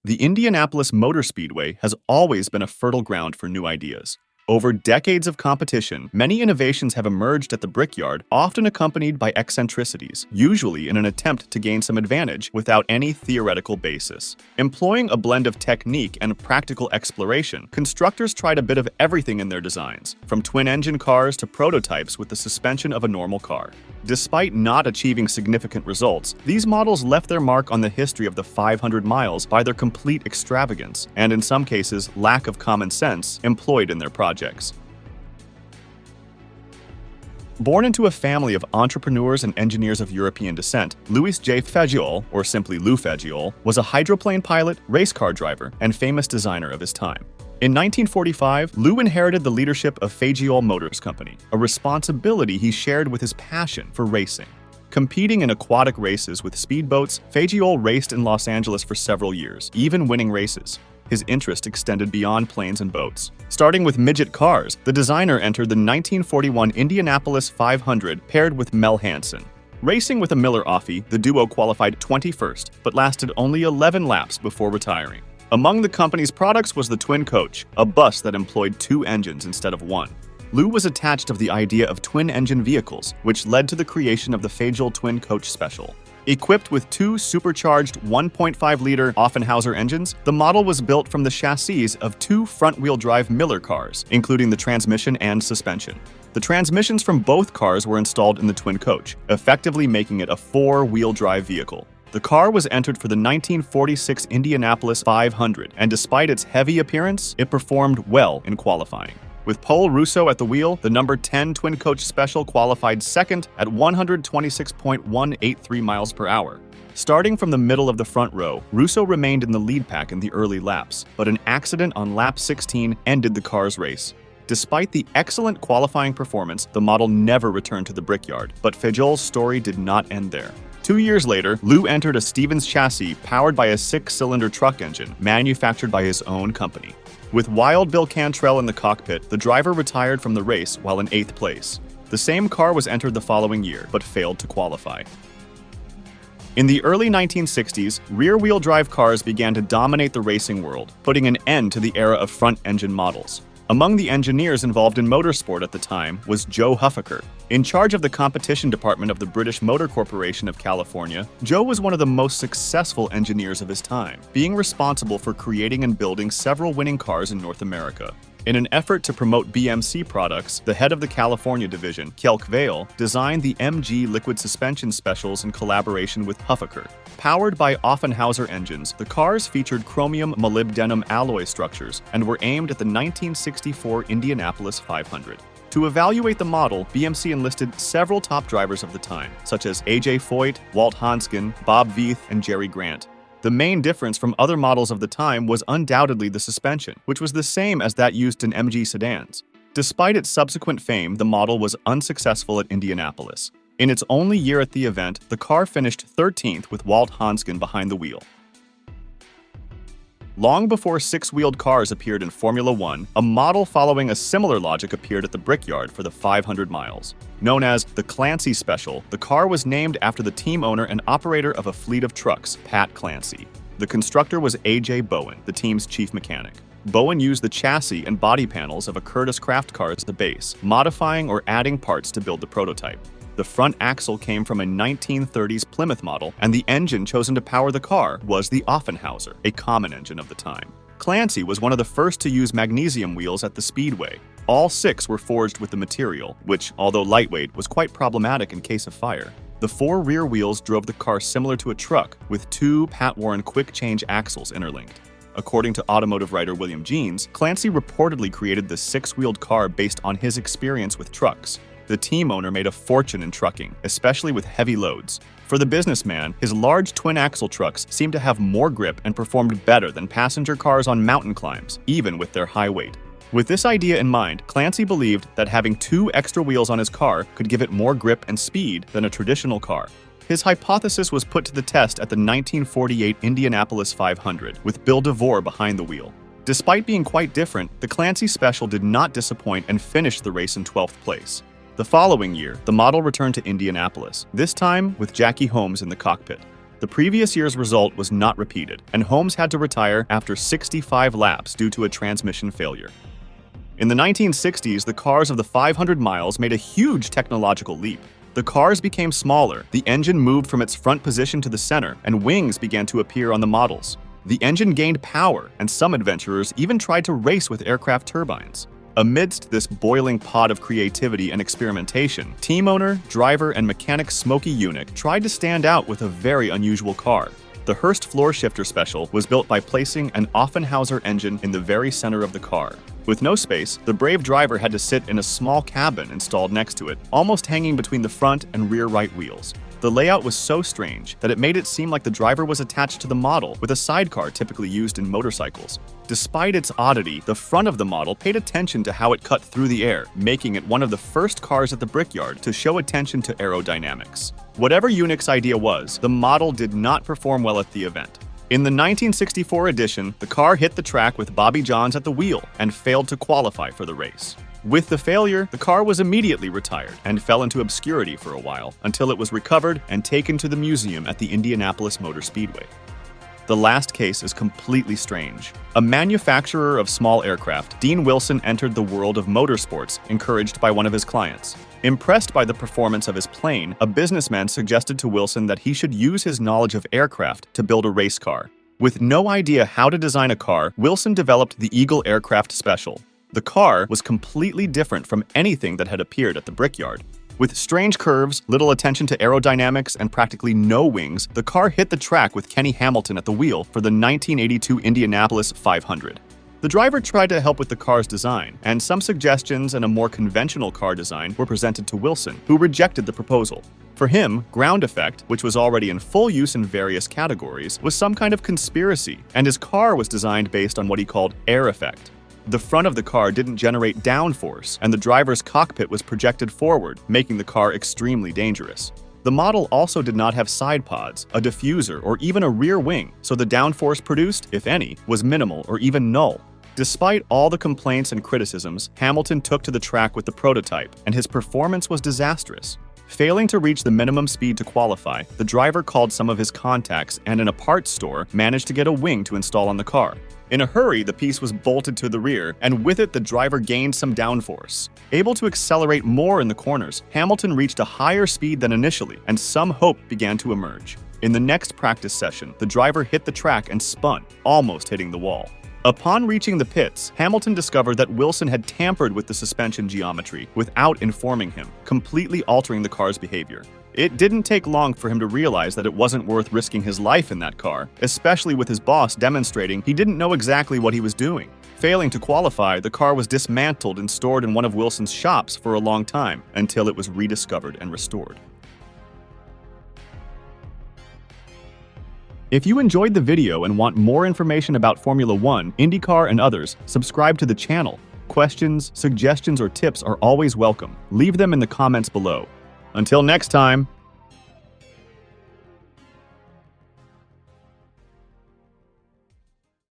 The Indianapolis Motor Speedway has always been a fertile ground for new ideas. Over decades of competition, many innovations have emerged at the Brickyard, often accompanied by eccentricities, usually in an attempt to gain some advantage without any theoretical basis. Employing a blend of technique and practical exploration, constructors tried a bit of everything in their designs, from twin-engine cars to prototypes with the suspension of a normal car. Despite not achieving significant results, these models left their mark on the history of the 500 miles by their complete extravagance, and in some cases, lack of common sense employed in their projects. Born into a family of entrepreneurs and engineers of European descent, Louis J. Fageol, or simply Lou Fageol, was a hydroplane pilot, race car driver, and famous designer of his time. In 1945, Lou inherited the leadership of Fageol Motors Company, a responsibility he shared with his passion for racing. Competing in aquatic races with speedboats, Fageol raced in Los Angeles for several years, even winning races. His interest extended beyond planes and boats. Starting with midget cars, the designer entered the 1941 Indianapolis 500 paired with Mel Hansen. Racing with a Miller Offie, the duo qualified 21st, but lasted only 11 laps before retiring. Among the company's products was the Twin Coach, a bus that employed two engines instead of one. Lou was attached to the idea of twin-engine vehicles, which led to the creation of the Fageol Twin Coach Special. Equipped with two supercharged 1.5-liter Offenhauser engines, the model was built from the chassis of two front-wheel drive Miller cars, including the transmission and suspension. The transmissions from both cars were installed in the Twin Coach, effectively making it a four-wheel drive vehicle. The car was entered for the 1946 Indianapolis 500, and despite its heavy appearance, it performed well in qualifying. With Paul Russo at the wheel, the number 10 Twin Coach Special qualified second at 126.183 miles per hour. Starting from the middle of the front row, Russo remained in the lead pack in the early laps, but an accident on lap 16 ended the car's race. Despite the excellent qualifying performance, the model never returned to the Brickyard, but Fageol's story did not end there. 2 years later, Lou entered a Stevens chassis powered by a 6-cylinder truck engine manufactured by his own company. With Wild Bill Cantrell in the cockpit, the driver retired from the race while in 8th place. The same car was entered the following year, but failed to qualify. In the early 1960s, rear-wheel drive cars began to dominate the racing world, putting an end to the era of front-engine models. Among the engineers involved in motorsport at the time was Joe Huffaker. In charge of the competition department of the British Motor Corporation of California, Joe was one of the most successful engineers of his time, being responsible for creating and building several winning cars in North America. In an effort to promote BMC products, the head of the California division, Kjelk Vale, designed the MG liquid suspension specials in collaboration with Huffaker. Powered by Offenhauser engines, the cars featured chromium molybdenum alloy structures and were aimed at the 1964 Indianapolis 500. To evaluate the model, BMC enlisted several top drivers of the time, such as A.J. Foyt, Walt Hansken, Bob Veith, and Jerry Grant. The main difference from other models of the time was undoubtedly the suspension, which was the same as that used in MG sedans. Despite its subsequent fame, the model was unsuccessful at Indianapolis. In its only year at the event, the car finished 13th with Walt Hansken behind the wheel. Long before six-wheeled cars appeared in Formula One, a model following a similar logic appeared at the Brickyard for the 500 miles. Known as the Clancy Special, the car was named after the team owner and operator of a fleet of trucks, Pat Clancy. The constructor was A.J. Bowen, the team's chief mechanic. Bowen used the chassis and body panels of a Curtiss craft car as the base, modifying or adding parts to build the prototype. The front axle came from a 1930s Plymouth model, and the engine chosen to power the car was the Offenhauser, a common engine of the time. Clancy was one of the first to use magnesium wheels at the Speedway. All 6 were forged with the material, which, although lightweight, was quite problematic in case of fire. The 4 rear wheels drove the car similar to a truck, with 2 Pat Warren quick-change axles interlinked. According to automotive writer William Jeans, Clancy reportedly created the 6-wheeled car based on his experience with trucks. The team owner made a fortune in trucking, especially with heavy loads. For the businessman, his large twin-axle trucks seemed to have more grip and performed better than passenger cars on mountain climbs, even with their high weight. With this idea in mind, Clancy believed that having 2 extra wheels on his car could give it more grip and speed than a traditional car. His hypothesis was put to the test at the 1948 Indianapolis 500, with Bill DeVore behind the wheel. Despite being quite different, the Clancy Special did not disappoint and finished the race in 12th place. The following year, the model returned to Indianapolis, this time with Jackie Holmes in the cockpit. The previous year's result was not repeated, and Holmes had to retire after 65 laps due to a transmission failure. In the 1960s, the cars of the 500 miles made a huge technological leap. The cars became smaller, the engine moved from its front position to the center, and wings began to appear on the models. The engine gained power, and some adventurers even tried to race with aircraft turbines. Amidst this boiling pot of creativity and experimentation, team owner, driver, and mechanic Smoky Yunick tried to stand out with a very unusual car. The Hurst floor shifter special was built by placing an Offenhauser engine in the very center of the car. With no space, the brave driver had to sit in a small cabin installed next to it, almost hanging between the front and rear right wheels. The layout was so strange that it made it seem like the driver was attached to the model with a sidecar typically used in motorcycles. Despite its oddity, the front of the model paid attention to how it cut through the air, making it one of the first cars at the Brickyard to show attention to aerodynamics. Whatever Yunick's idea was, the model did not perform well at the event. In the 1964 edition, the car hit the track with Bobby Johns at the wheel and failed to qualify for the race. With the failure, the car was immediately retired and fell into obscurity for a while until it was recovered and taken to the museum at the Indianapolis Motor Speedway. The last case is completely strange. A manufacturer of small aircraft, Dean Wilson entered the world of motorsports, encouraged by one of his clients. Impressed by the performance of his plane, a businessman suggested to Wilson that he should use his knowledge of aircraft to build a race car. With no idea how to design a car, Wilson developed the Eagle Aircraft Special. The car was completely different from anything that had appeared at the Brickyard. With strange curves, little attention to aerodynamics, and practically no wings, the car hit the track with Kenny Hamilton at the wheel for the 1982 Indianapolis 500. The driver tried to help with the car's design, and some suggestions and a more conventional car design were presented to Wilson, who rejected the proposal. For him, ground effect, which was already in full use in various categories, was some kind of conspiracy, and his car was designed based on what he called air effect. The front of the car didn't generate downforce, and the driver's cockpit was projected forward, making the car extremely dangerous. The model also did not have side pods, a diffuser, or even a rear wing, so the downforce produced, if any, was minimal or even null. Despite all the complaints and criticisms, Hamilton took to the track with the prototype, and his performance was disastrous. Failing to reach the minimum speed to qualify, the driver called some of his contacts and in a parts store managed to get a wing to install on the car. In a hurry, the piece was bolted to the rear, and with it the driver gained some downforce. Able to accelerate more in the corners, Hamilton reached a higher speed than initially, and some hope began to emerge. In the next practice session, the driver hit the track and spun, almost hitting the wall. Upon reaching the pits, Hamilton discovered that Wilson had tampered with the suspension geometry without informing him, completely altering the car's behavior. It didn't take long for him to realize that it wasn't worth risking his life in that car, especially with his boss demonstrating he didn't know exactly what he was doing. Failing to qualify, the car was dismantled and stored in one of Wilson's shops for a long time, until it was rediscovered and restored. If you enjoyed the video and want more information about Formula 1, Indycar, and others, subscribe to the channel. Questions, suggestions, or tips are always welcome. Leave them in the comments below. Until next time.